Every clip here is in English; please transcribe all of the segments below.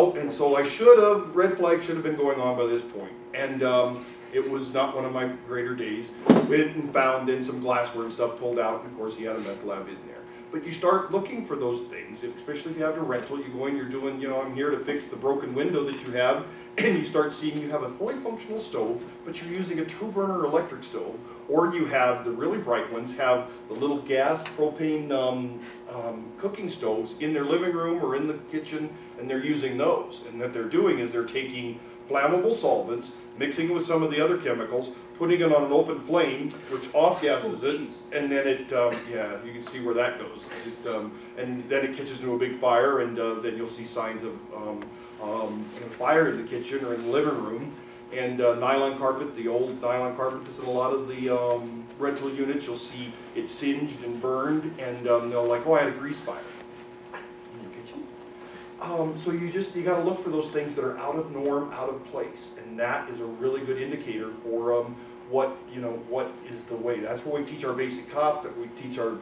And so I should have, red flag should have been going on by this point. And it was not one of my greater days. We had found in some glassware and stuff pulled out, and of course he had a meth lab in there. But you start looking for those things, especially if you have a rental. You go in, you're doing, you know, I'm here to fix the broken window that you have, and you start seeing you have a fully functional stove, but you're using a 2-burner electric stove, or you have the really bright ones have the little gas propane cooking stoves in their living room or in the kitchen, and they're using those. And what they're doing is they're taking flammable solvents, mixing it with some of the other chemicals, putting it on an open flame, which off-gasses it, and then it, yeah, you can see where that goes. Just, and then it catches into a big fire, and then you'll see signs of fire in the kitchen or in the living room. And nylon carpet, the old nylon carpet that's in a lot of the rental units, you'll see it singed and burned, and they'll like, oh, I had a grease fire in your kitchen. So you got to look for those things that are out of norm, out of place, and that is a really good indicator for what is the way. That's what we teach our basic cops. That we teach our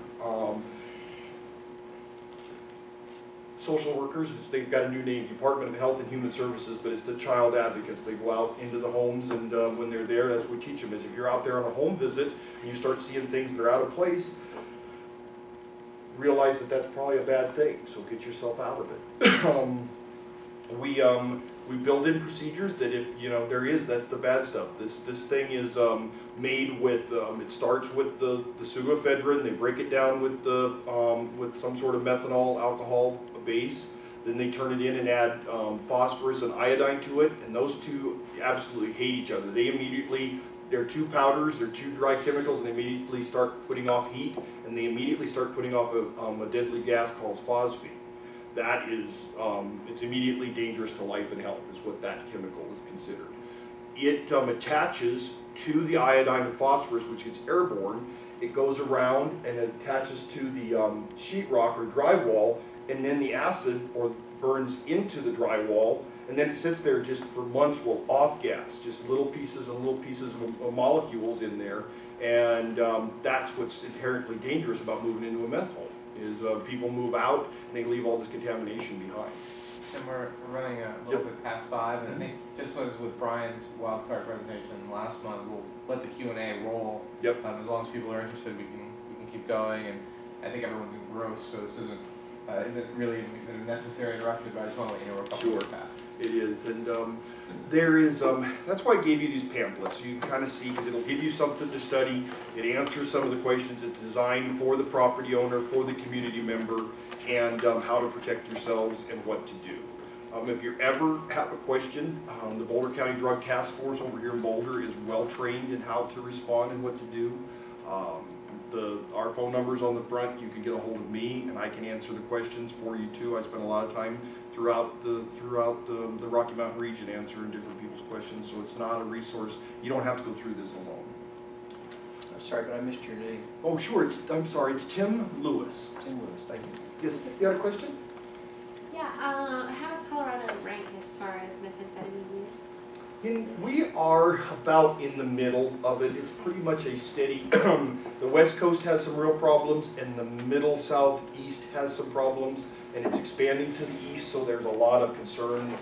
social workers. They've got a new name, Department of Health and Human Services, but it's the child advocates. They go out into the homes, and when they're there, that's what we teach them. Is if you're out there on a home visit and you start seeing things that are out of place, realize that that's probably a bad thing, so get yourself out of it. We build in procedures that if, you know, that's the bad stuff. This thing is made with, it starts with the pseudoephedrine, they break it down with some sort of methanol alcohol base, then they turn it in and add phosphorus and iodine to it, and those two absolutely hate each other. They're two powders, they're two dry chemicals, and they immediately start putting off heat, and they immediately start putting off a deadly gas called phosphine. That is, it's immediately dangerous to life and health, is what that chemical is considered. It attaches to the iodine and phosphorus, which gets airborne. It goes around and it attaches to the sheetrock or drywall, and then the acid burns into the drywall, and then it sits there just for months, will off-gas, just little pieces and little pieces of molecules in there, and that's what's inherently dangerous about moving into a meth home, is people move out and they leave all this contamination behind. And we're running a little bit past 5, and I think just as with Brian's wildcard presentation last month, we'll let the Q&A roll. Yep. As long as people are interested, we can keep going, and I think everyone's engrossed, so this isn't really a necessary interruption, but I just want to let you know we're a couple Sure. past. It is, and there is, that's why I gave you these pamphlets. You can kind of see, because it'll give you something to study. It answers some of the questions. It's designed for the property owner, for the community member, and how to protect yourselves and what to do. If you ever have a question, the Boulder County Drug Task Force over here in Boulder is well trained in how to respond and what to do. Our phone number's on the front. You can get a hold of me, and I can answer the questions for you too. I spend a lot of time throughout the Rocky Mountain region answering different people's questions, so it's not a resource. You don't have to go through this alone. I'm sorry, but I missed your name. Oh, sure. I'm sorry. It's Tim Lewis. Tim Lewis, thank you. Yes, you had a question? Yeah, how does Colorado rank as far as methamphetamine use? We are about in the middle of it. It's pretty much a steady, the West Coast has some real problems, and the middle southeast has some problems, and it's expanding to the east, so there's a lot of concern.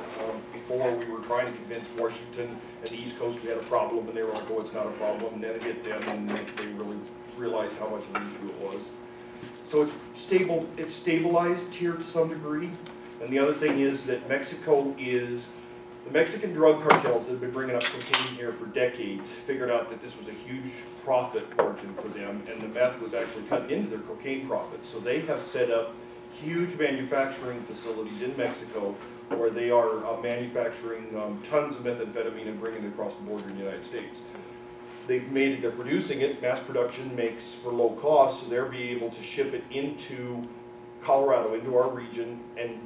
Before we were trying to convince Washington and the East Coast we had a problem, and they were like, oh, it's not a problem, and then it hit them, and they really realized how much of an issue it was. So it's stable, it's stabilized here to some degree, and the other thing is that Mexico is, the Mexican drug cartels that have been bringing up cocaine here for decades figured out that this was a huge profit margin for them, and the meth was actually cutting into their cocaine profits. So they have set up huge manufacturing facilities in Mexico where they are manufacturing tons of methamphetamine and bringing it across the border in the United States. They're producing it, mass production makes for low cost, so they'll be able to ship it into Colorado, into our region, and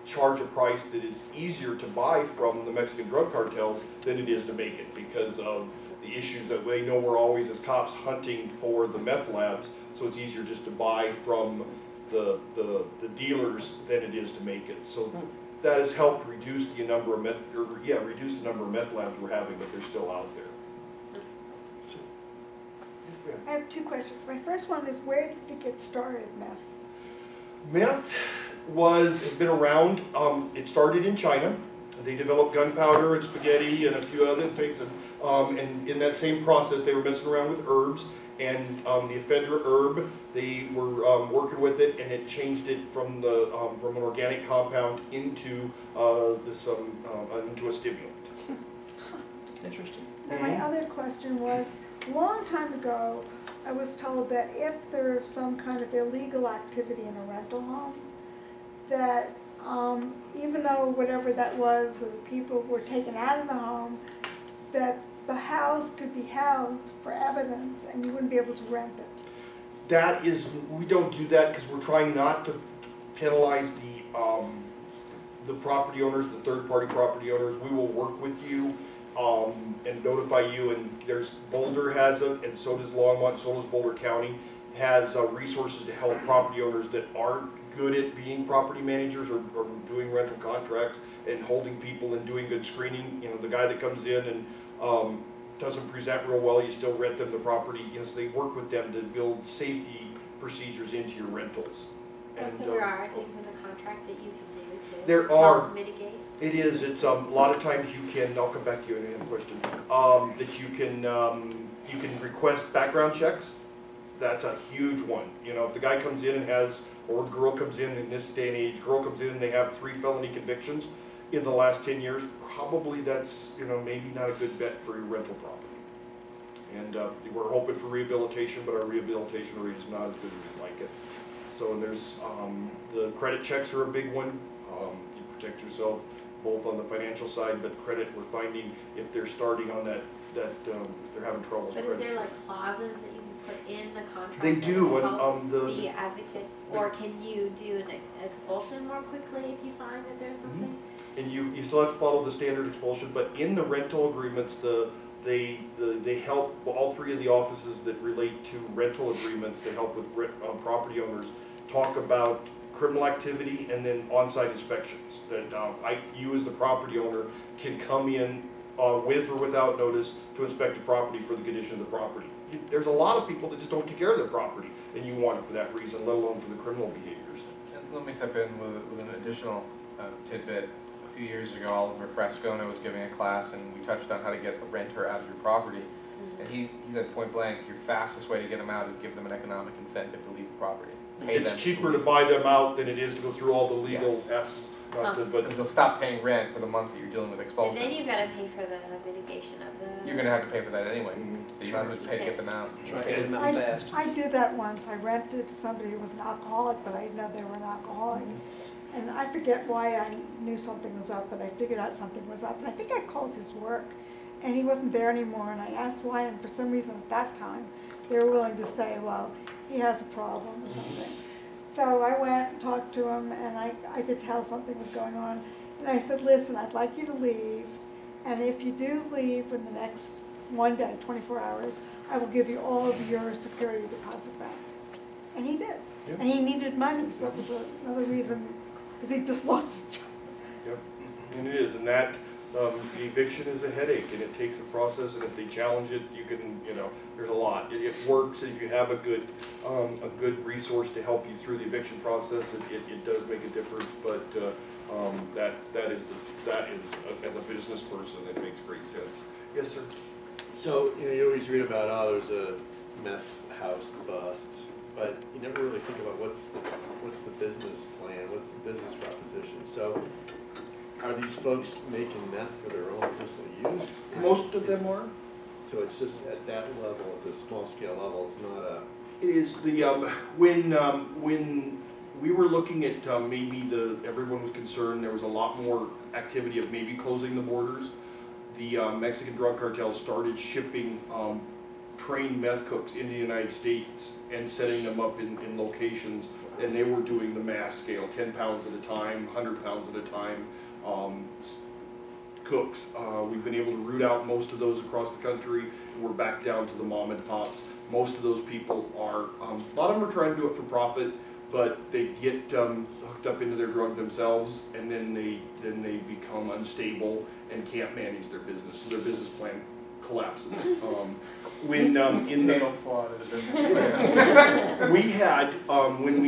charge a price that it's easier to buy from the Mexican drug cartels than it is to make it, because of the issues that they know we're always, as cops, hunting for the meth labs, so it's easier just to buy from the dealers than it is to make it. So that has helped reduce the number of meth labs we're having, but they're still out there. So, yes, I have two questions. My first one is, where did it get started, meth? Meth has been around. It started in China. They developed gunpowder and spaghetti and a few other things, and in that same process, they were messing around with herbs. And the ephedra herb, they were working with it, and it changed it from an organic compound into into a stimulant. Interesting. And my other question was, a long time ago, I was told that if there's some kind of illegal activity in a rental home, that even though whatever that was, the people were taken out of the home, that the house could be held for evidence and you wouldn't be able to rent it. We don't do that because we're trying not to penalize the property owners, the third-party property owners. We will work with you and notify you, and Boulder has it, and so does Longmont, so does Boulder County, has resources to help property owners that aren't good at being property managers or doing rental contracts and holding people and doing good screening. You know, the guy that comes in and doesn't present real well, you still rent them the property. You know, so they work with them to build safety procedures into your rentals. Oh, so there are things in the contract that you can do to there are help mitigate? It is. It's a lot of times you can. I'll come back to you in a question. That you can request background checks. That's a huge one. You know, if the guy comes in and has, or the girl comes in this day and age, girl comes in and they have 3 felony convictions in the last 10 years, probably that's, you know, maybe not a good bet for your rental property. And we're hoping for rehabilitation, but our rehabilitation rate is not as good as we'd like it. So there's the credit checks are a big one. You protect yourself both on the financial side, but credit, we're finding if they're starting on that if they're having trouble with But credit. is there like clauses that you can put in the contract? They that do, will and help be advocate, or can you do an expulsion more quickly if you find that there's something? And you still have to follow the standard expulsion, but in the rental agreements, they help all 3 of the offices that relate to rental agreements. They help with property owners talk about criminal activity and then on-site inspections. That you as the property owner can come in with or without notice to inspect the property for the condition of the property. There's a lot of people that just don't take care of their property, and you want it for that reason, let alone for the criminal behaviors. And let me step in with an additional tidbit. A few years ago, Oliver Frescona was giving a class, and we touched on how to get a renter out of your property. And he said point blank, your fastest way to get them out is give them an economic incentive to leave the property. Pay It's them cheaper to buy them out than it is to go through all the legal Yes. asks. But Because they'll stop paying rent for the months that you're dealing with And expulsion. then you've got to pay for the mitigation of the. You're going to have to pay for that anyway, so you might as well pay to get them out. Try to get them out fast. I did that once. I rented to somebody who was an alcoholic, but I didn't know they were an alcoholic. And I forget why I knew something was up, but I figured out something was up. And I think I called his work, and he wasn't there anymore. And I asked why, and for some reason at that time, they were willing to say, well, he has a problem or something. So I went and talked to him, and I could tell something was going on. And I said, listen, I'd like you to leave, and if you do leave in the next one day, 24 hours, I will give you all of your security deposit back. And he did. Yep. And he needed money, so it was another reason, because he just lost his job. Yep, and it is, and that, the eviction is a headache, and it takes a process, and if they challenge it, you can, you know, there's a lot. It works if you have a good resource to help you through the eviction process. It does make a difference, but that is as a business person, it makes great sense. Yes, sir. So, you know, you always read about, oh, there's a meth house bust, but you never really think about what's the business plan, what's the business proposition. So, are these folks making meth for their own personal use? Most of them are. So it's just at that level, it's a small scale level, it's not a... It is the, when we were looking at maybe everyone was concerned, there was a lot more activity of maybe closing the borders. The Mexican drug cartel started shipping trained meth cooks into the United States and setting them up in locations, and they were doing the mass scale, 10 pounds at a time, 100 pounds at a time. Cooks. We've been able to root out most of those across the country, and we're back down to the mom and pops. Most of those people are, a lot of them are trying to do it for profit, but they get hooked up into their drug themselves, and then they become unstable and can't manage their business, so their business plan collapses. When in the Fatal flaw to the business plan. we had when we